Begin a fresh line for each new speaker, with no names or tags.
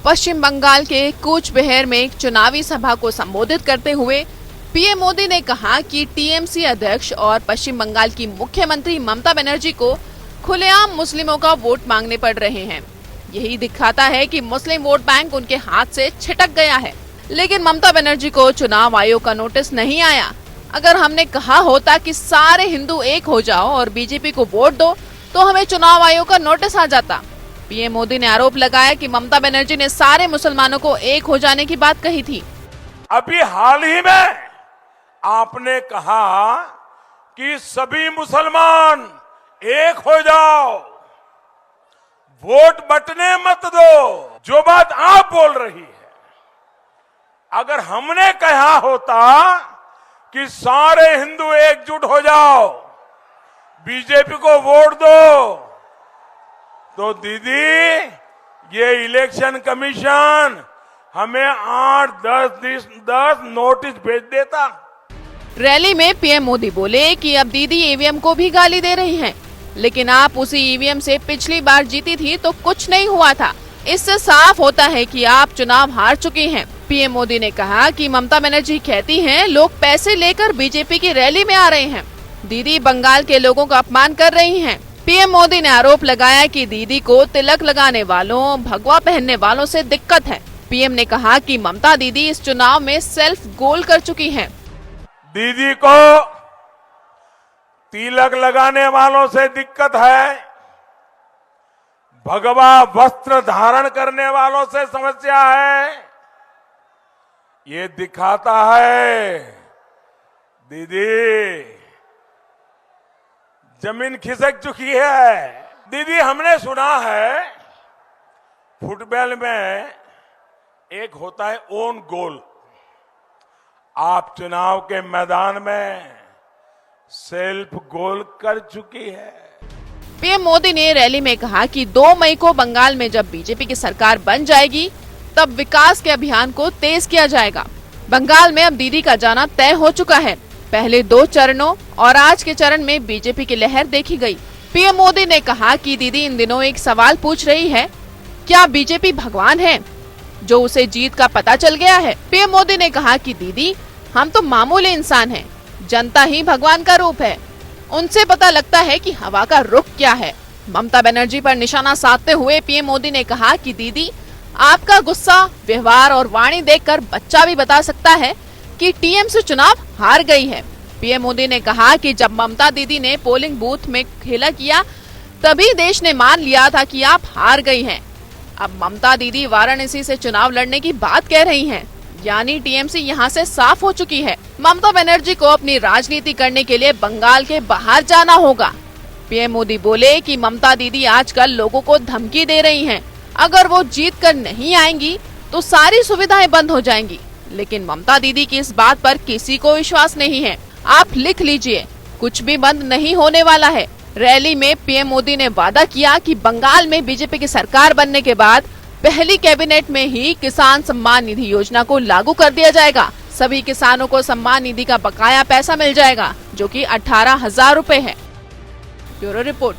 पश्चिम बंगाल के कूच बिहार में एक चुनावी सभा को संबोधित करते हुए पीएम मोदी ने कहा कि टीएमसी अध्यक्ष और पश्चिम बंगाल की मुख्यमंत्री ममता बनर्जी को खुलेआम मुस्लिमों का वोट मांगने पड़ रहे हैं। यही दिखाता है कि मुस्लिम वोट बैंक उनके हाथ से छिटक गया है। लेकिन ममता बनर्जी को चुनाव आयोग का नोटिस नहीं आया। अगर हमने कहा होता कि सारे हिंदू एक हो जाओ और बीजेपी को वोट दो तो हमें चुनाव आयोग का नोटिस आ जाता। पीएम मोदी ने आरोप लगाया कि ममता बनर्जी ने सारे मुसलमानों को एक हो जाने की बात कही थी।
अभी हाल ही में आपने कहा कि सभी मुसलमान एक हो जाओ, वोट बंटने मत दो। जो बात आप बोल रही है, अगर हमने कहा होता कि सारे हिंदू एकजुट हो जाओ, बीजेपी को वोट दो, तो दीदी ये इलेक्शन कमीशन हमें 8-10 नोटिस भेज देता।
रैली में पीएम मोदी बोले कि अब दीदी ईवीएम को भी गाली दे रही हैं, लेकिन आप उसी ईवीएम से पिछली बार जीती थी तो कुछ नहीं हुआ था। इससे साफ होता है कि आप चुनाव हार चुकी हैं। पीएम मोदी ने कहा कि ममता बनर्जी कहती हैं लोग पैसे लेकर बीजेपी की रैली में आ रहे हैं। दीदी बंगाल के लोगों का अपमान कर रही हैं। पीएम मोदी ने आरोप लगाया कि दीदी को तिलक लगाने वालों, भगवा पहनने वालों से दिक्कत है। पीएम ने कहा कि ममता दीदी इस चुनाव में सेल्फ गोल कर चुकी हैं।
दीदी को तिलक लगाने वालों से दिक्कत है, भगवा वस्त्र धारण करने वालों से समस्या है। ये दिखाता है दीदी जमीन खिसक चुकी है। दीदी हमने सुना है फुटबॉल में एक होता है ओन गोल। आप चुनाव के मैदान में सेल्फ गोल कर चुकी है।
पीएम मोदी ने रैली में कहा कि 2 मई को बंगाल में जब बीजेपी की सरकार बन जाएगी तब विकास के अभियान को तेज किया जाएगा। बंगाल में अब दीदी का जाना तय हो चुका है। पहले 2 चरणों और आज के चरण में बीजेपी की लहर देखी गई। पीएम मोदी ने कहा कि दीदी इन दिनों एक सवाल पूछ रही है, क्या बीजेपी भगवान है जो उसे जीत का पता चल गया है। पीएम मोदी ने कहा कि दीदी हम तो मामूली इंसान हैं, जनता ही भगवान का रूप है, उनसे पता लगता है कि हवा का रुख क्या है। ममता बनर्जी पर निशाना साधते हुए पीएम मोदी ने कहा कि दीदी आपका गुस्सा, व्यवहार और वाणी देखकर बच्चा भी बता सकता है कि टीएमसी चुनाव हार गई है। पीएम मोदी ने कहा कि जब ममता दीदी ने पोलिंग बूथ में खेला किया तभी देश ने मान लिया था कि आप हार गई हैं। अब ममता दीदी वाराणसी से चुनाव लड़ने की बात कह रही हैं, यानी टीएमसी यहां से साफ हो चुकी है। ममता बनर्जी को अपनी राजनीति करने के लिए बंगाल के बाहर जाना होगा। पीएम मोदी बोले कि ममता दीदी आजकल लोगों को धमकी दे रही हैं, अगर वो जीत कर नहीं आएंगी तो सारी सुविधाएं बंद हो जाएंगी। लेकिन ममता दीदी की इस बात पर किसी को विश्वास नहीं है। आप लिख लीजिए, कुछ भी बंद नहीं होने वाला है। रैली में पीएम मोदी ने वादा किया कि बंगाल में बीजेपी की सरकार बनने के बाद पहली कैबिनेट में ही किसान सम्मान निधि योजना को लागू कर दिया जाएगा। सभी किसानों को सम्मान निधि का बकाया पैसा मिल जाएगा, जो कि 18,000 रुपए है। Bureau report.